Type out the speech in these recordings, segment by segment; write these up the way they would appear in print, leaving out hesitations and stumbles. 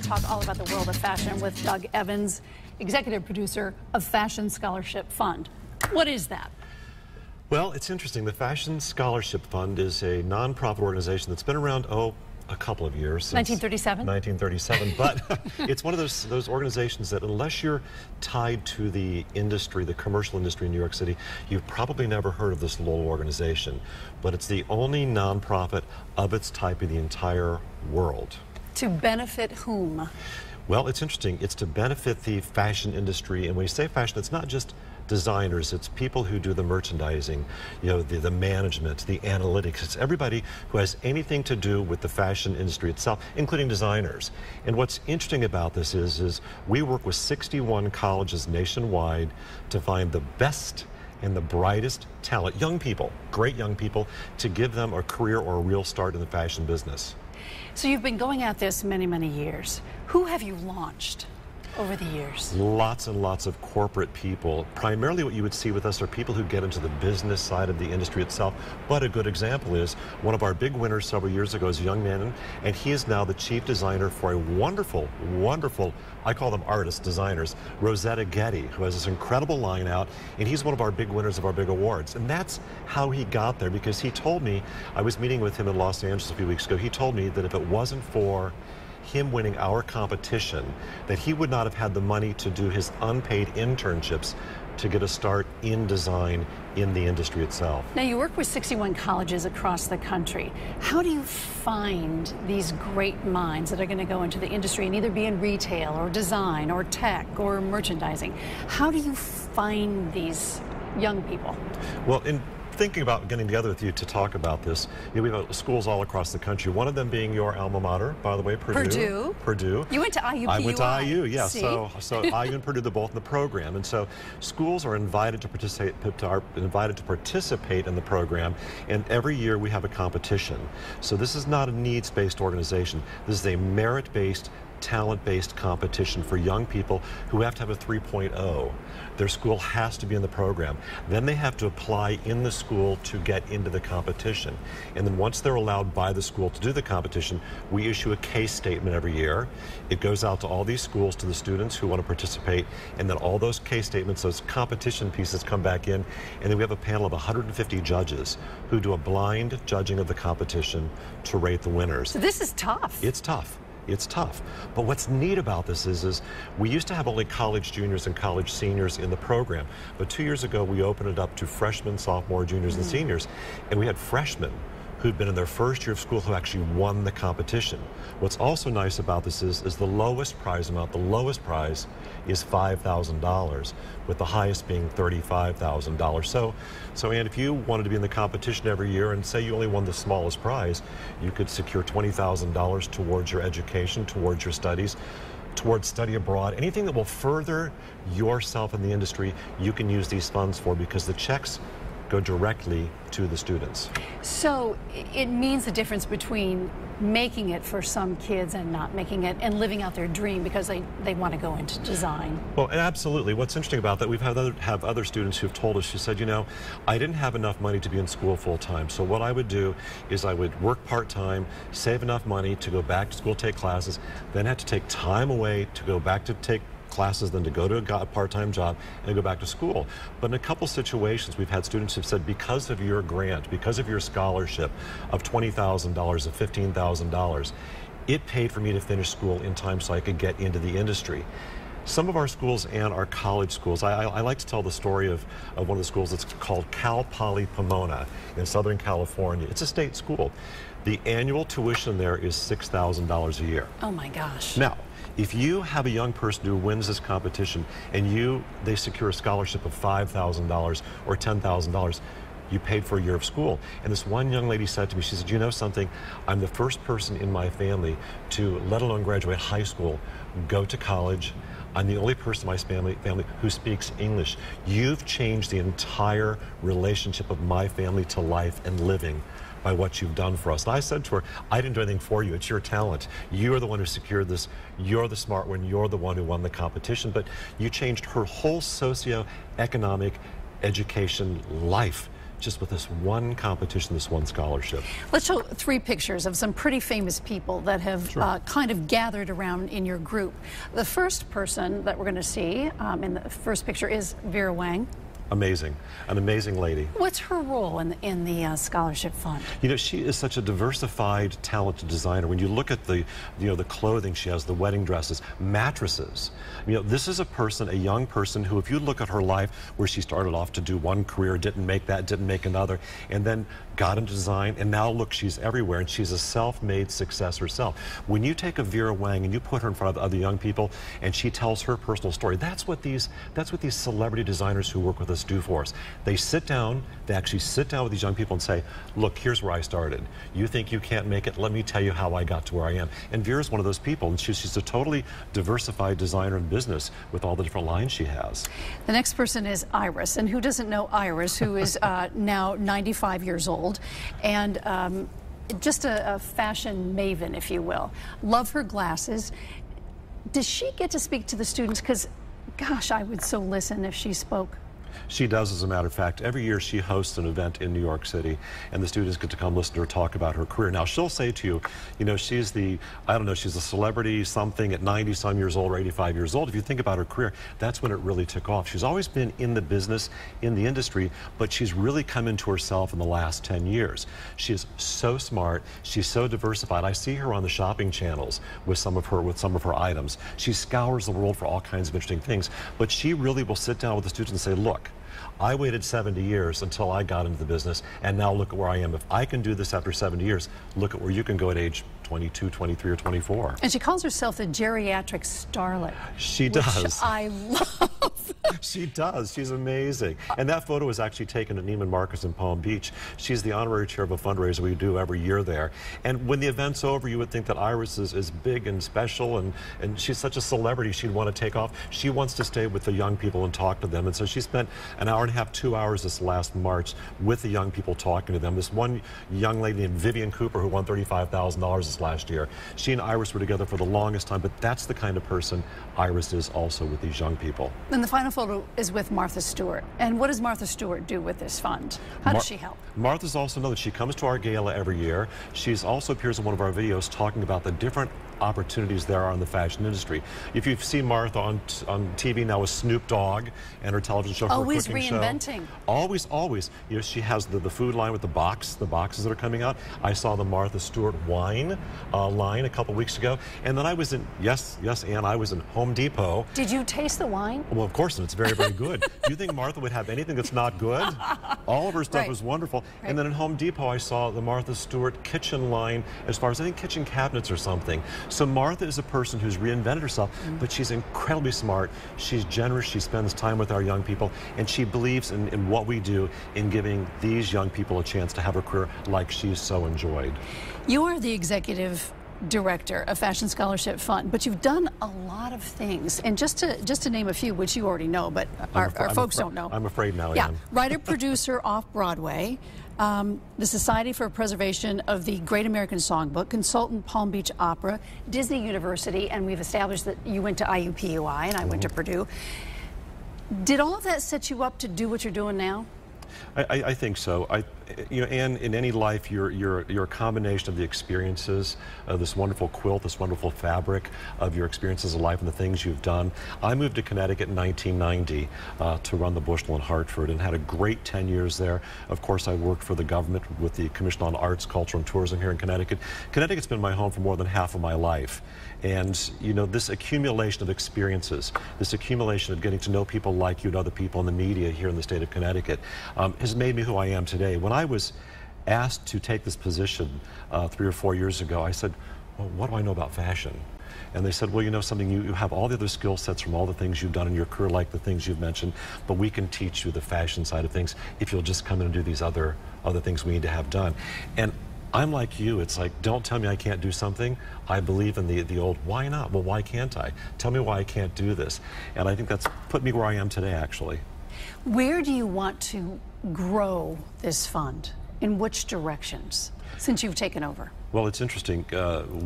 talk all about the world of fashion with Doug Evans, executive producer of Fashion Scholarship Fund. What is that? Well, it's interesting. The Fashion Scholarship Fund is a nonprofit organization that's been around, a couple of years. 1937? 1937, but it's one of those organizations that unless you're tied to the industry, the commercial industry in New York City, you've probably never heard of this little organization. But it's the only nonprofit of its type in the entire world. To benefit whom? Well, it's interesting. It's to benefit the fashion industry, and when you say fashion, it's not just designers, it's people who do the merchandising, you know, the management, the analytics. It's everybody who has anything to do with the fashion industry itself, including designers. And what's interesting about this is we work with 61 colleges nationwide to find the best and the brightest talent, young people, great young people, to give them a career or a real start in the fashion business. So you've been going at this many, many years. Who have you launched over the years? Lots and lots of corporate people. Primarily what you would see with us are people who get into the business side of the industry itself. But a good example is one of our big winners several years ago is a young man, and he is now the chief designer for a wonderful, wonderful, I call them artists, designers, Rosetta Getty, who has this incredible line out, and he's one of our big winners of our big awards. And that's how he got there, because he told me, I was meeting with him in Los Angeles a few weeks ago, he told me that if it wasn't for him winning our competition, that he would not have had the money to do his unpaid internships to get a start in design in the industry itself. Now, you work with 61 colleges across the country. How do you find these great minds that are going to go into the industry and either be in retail or design or tech or merchandising? How do you find these young people? Well, in thinking about getting together with you to talk about this, you know, we have schools all across the country, one of them being your alma mater, by the way, Purdue. Purdue. You went to IU. I went to IU, yeah. See? So IU and Purdue, they're both in the program. And so schools are invited to participate in the program, and every year we have a competition. So this is not a needs-based organization. This is a merit-based, talent-based competition for young people who have to have a 3.0. Their school has to be in the program. Then they have to apply in the school to get into the competition. And then once they're allowed by the school to do the competition, we issue a case statement every year. It goes out to all these schools, to the students who want to participate, and then all those case statements, those competition pieces come back in, and then we have a panel of 150 judges who do a blind judging of the competition to rate the winners. So this is tough. It's tough. It's tough. But what's neat about this is we used to have only college juniors and college seniors in the program. But 2 years ago, we opened it up to freshmen, sophomore, juniors, and seniors. And we had freshmen who'd been in their first year of school who actually won the competition. What's also nice about this is the lowest prize amount, the lowest prize is $5,000, with the highest being $35,000. So Ann, if you wanted to be in the competition every year and say you only won the smallest prize, you could secure $20,000 towards your education, towards your studies, towards study abroad. Anything that will further yourself in the industry, you can use these funds for, because the checks go directly to the students. So it means the difference between making it for some kids and not making it, and living out their dream because they want to go into design. Well, absolutely. What's interesting about that, we've had other students who've told us, who said, you know, I didn't have enough money to be in school full time. So what I would do is I would work part-time, save enough money to go back to school, take classes, then have to take time away to go back to take classes, then to go to a part-time job and go back to school. But in a couple situations, we've had students who've said, because of your grant, because of your scholarship of $20,000, of $15,000, it paid for me to finish school in time so I could get into the industry. Some of our schools and our college schools, I like to tell the story of one of the schools that's called Cal Poly Pomona in Southern California. It's a state school. The annual tuition there is $6,000 a year. Oh my gosh. Now, if you have a young person who wins this competition and they secure a scholarship of $5,000 or $10,000, you paid for a year of school. And this one young lady said to me, she said, you know something, I'm the first person in my family to, let alone graduate high school, go to college. I'm the only person in my family who speaks English. You've changed the entire relationship of my family to life and living by what you've done for us. And I said to her, I didn't do anything for you. It's your talent. You're the one who secured this. You're the smart one. You're the one who won the competition. But you changed her whole socio-economic education life just with this one competition, this one scholarship. Let's show 3 pictures of some pretty famous people that have kind of gathered around in your group. The first person that we're going to see in the first picture is Vera Wang. Amazing, an amazing lady. What's her role in the scholarship fund? You know, she is such a diversified, talented designer. When you look at the clothing she has, the wedding dresses, mattresses. You know, this is a person, a young person who, if you look at her life, where she started off to do one career, didn't make that, didn't make another, and then got into design, and now look, she's everywhere, and she's a self-made success herself. When you take a Vera Wang and you put her in front of other young people, and she tells her personal story, that's what these celebrity designers who work with us do for us. They sit down, they actually sit down with these young people and say, look, here's where I started. You think you can't make it? Let me tell you how I got to where I am. And Vera's one of those people, and she's a totally diversified designer in business with all the different lines she has. The next person is Iris, and who doesn't know Iris, who is now 95 years old, and just a fashion maven, if you will. Love her glasses. Does she get to speak to the students? Because, gosh, I would so listen if she spoke. She does, as a matter of fact. Every year she hosts an event in New York City, and the students get to come listen to her talk about her career. Now, she'll say to you, you know, she's the, I don't know, she's a celebrity something at 90-some years old or 85 years old. If you think about her career, that's when it really took off. She's always been in the business, in the industry, but she's really come into herself in the last 10 years. She is so smart. She's so diversified. I see her on the shopping channels with some of her items. She scours the world for all kinds of interesting things, but she really will sit down with the students and say, look, I waited 70 years until I got into the business, and now look at where I am. If I can do this after 70 years, look at where you can go at age 22, 23, or 24. And she calls herself the geriatric starlet. She does. Which I love. She does. She's amazing. And that photo was actually taken at Neiman Marcus in Palm Beach. She's the honorary chair of a fundraiser we do every year there. And when the event's over, you would think that Iris is big and special, and she's such a celebrity she'd want to take off. She wants to stay with the young people and talk to them. And so she spent an hour and a half, 2 hours this last March with the young people talking to them. This one young lady named Vivian Cooper, who won $35,000 this last year. She and Iris were together for the longest time, but that's the kind of person Iris is also with these young people. And the final photo is with Martha Stewart. And what does Martha Stewart do with this fund? How does she help? Martha's also another. She comes to our gala every year. She's also appears in one of our videos talking about the different opportunities there are in the fashion industry. If you've seen Martha on TV now with Snoop Dogg and her television show, always her cooking reinventing. show. Always. You know, she has the food line with the boxes that are coming out. I saw the Martha Stewart wine line a couple weeks ago, and then I was in, yes, Ann, I was in Home Depot. Did you taste the wine? Well, of course, and it's very, very good. Do you think Martha would have anything that's not good? All of her stuff was wonderful. Right. And then in Home Depot, I saw the Martha Stewart kitchen line, as far as I think kitchen cabinets or something. So Martha is a person who's reinvented herself, but she's incredibly smart. She's generous. She spends time with our young people, and she believes in what we do in giving these young people a chance to have a career like she's so enjoyed. You are the executive director of Fashion Scholarship Fund, but you've done a lot of things. And just to name a few, which you already know, but our folks don't know. I'm afraid now, yeah, Ann. Writer, producer off-Broadway, the Society for Preservation of the Great American Songbook, consultant Palm Beach Opera, Disney University, and we've established that you went to IUPUI and I went to Purdue. Did all of that set you up to do what you're doing now? I think so. You know, Ann, in any life, you're a combination of the experiences, this wonderful quilt, this wonderful fabric of your experiences of life and the things you've done. I moved to Connecticut in 1990 to run the Bushel in Hartford, and had a great 10 years there. Of course, I worked for the government with the Commission on Arts, Culture, and Tourism here in Connecticut. Connecticut's been my home for more than half of my life. And, you know, this accumulation of experiences, this accumulation of getting to know people like you and other people in the media here in the state of Connecticut has made me who I am today. When I was asked to take this position 3 or 4 years ago, I said, well, what do I know about fashion? And they said, well, you know something, you have all the other skill sets from all the things you've done in your career, like the things you've mentioned, but we can teach you the fashion side of things if you'll just come in and do these other things we need to have done. And I'm like you. It's like, don't tell me I can't do something. I believe in the old, why not? Well, why can't I? Tell me why I can't do this. And I think that's put me where I am today, actually. Where do you want to grow this fund? In which directions since you've taken over? Well, it's interesting.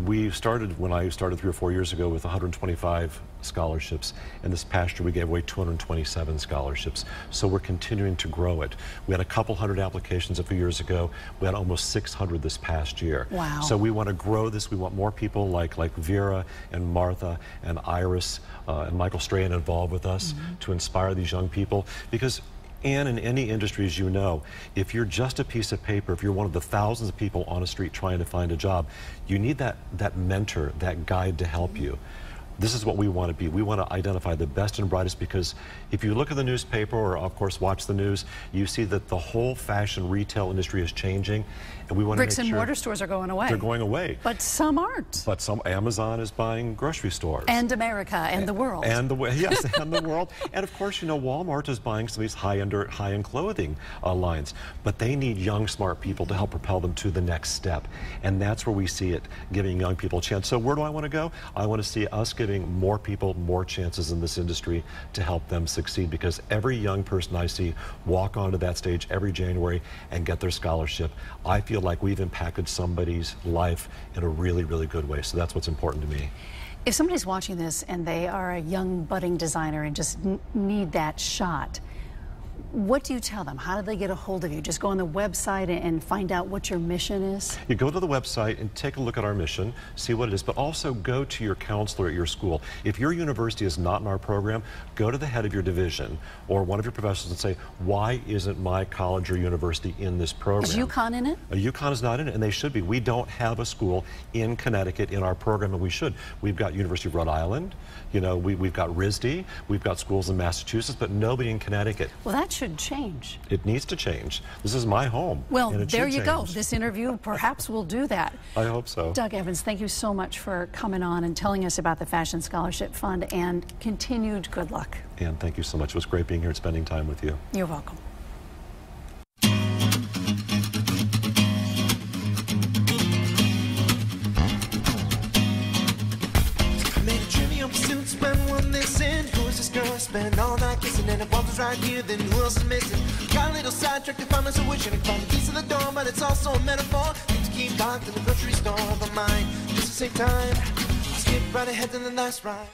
We started, when I started 3 or 4 years ago, with 125 scholarships, and this past year we gave away 227 scholarships. So we're continuing to grow it. We had a couple hundred applications a few years ago. We had almost 600 this past year. Wow. So we want to grow this. We want more people like Vera and Martha and Iris and Michael Strahan involved with us to inspire these young people, because and in any industry, as you know, if you're just a piece of paper, if you're one of the thousands of people on a street trying to find a job, you need that mentor, that guide to help you. This is what we want to be. We want to identify the best and brightest, because if you look at the newspaper or, of course, watch the news, you see that the whole fashion retail industry is changing, and we want to make sure... Bricks and mortar stores are going away. They're going away. But some aren't. But some, Amazon is buying grocery stores. And America and the world. And yes, and the world. And of course, you know, Walmart is buying some of these high-end clothing lines. But they need young, smart people to help propel them to the next step. And that's where we see it, giving young people a chance. So where do I want to go? I want to see us giving more people more chances in this industry to help them succeed, because every young person I see walk onto that stage every January and get their scholarship, I feel like we've impacted somebody's life in a really, really good way. So that's what's important to me. If somebody's watching this and they are a young budding designer and just need that shot, what do you tell them? How do they get a hold of you? Just go on the website and find out what your mission is? You go to the website and take a look at our mission, see what it is, but also go to your counselor at your school. If your university is not in our program, go to the head of your division or one of your professors and say, why isn't my college or university in this program? Is UConn in it? UConn is not in it, and they should be. We don't have a school in Connecticut in our program, and we should. We've got University of Rhode Island, you know, we've got RISD, we've got schools in Massachusetts, but nobody in Connecticut. Well, that should change. It needs to change. This is my home. Well, and there you go. This interview perhaps will do that. I hope so. Doug Evans, thank you so much for coming on and telling us about the Fashion Scholarship Fund, and continued good luck. And thank you so much. It was great being here and spending time with you. You're welcome. Spend all night kissing, and if was right here, then who else is missing? Got a little sidetracked if I'm so wishing to find the keys to the door, but it's also a metaphor. Things keep locked in the grocery store, but mine just to save time. I'll skip right ahead to the last ride.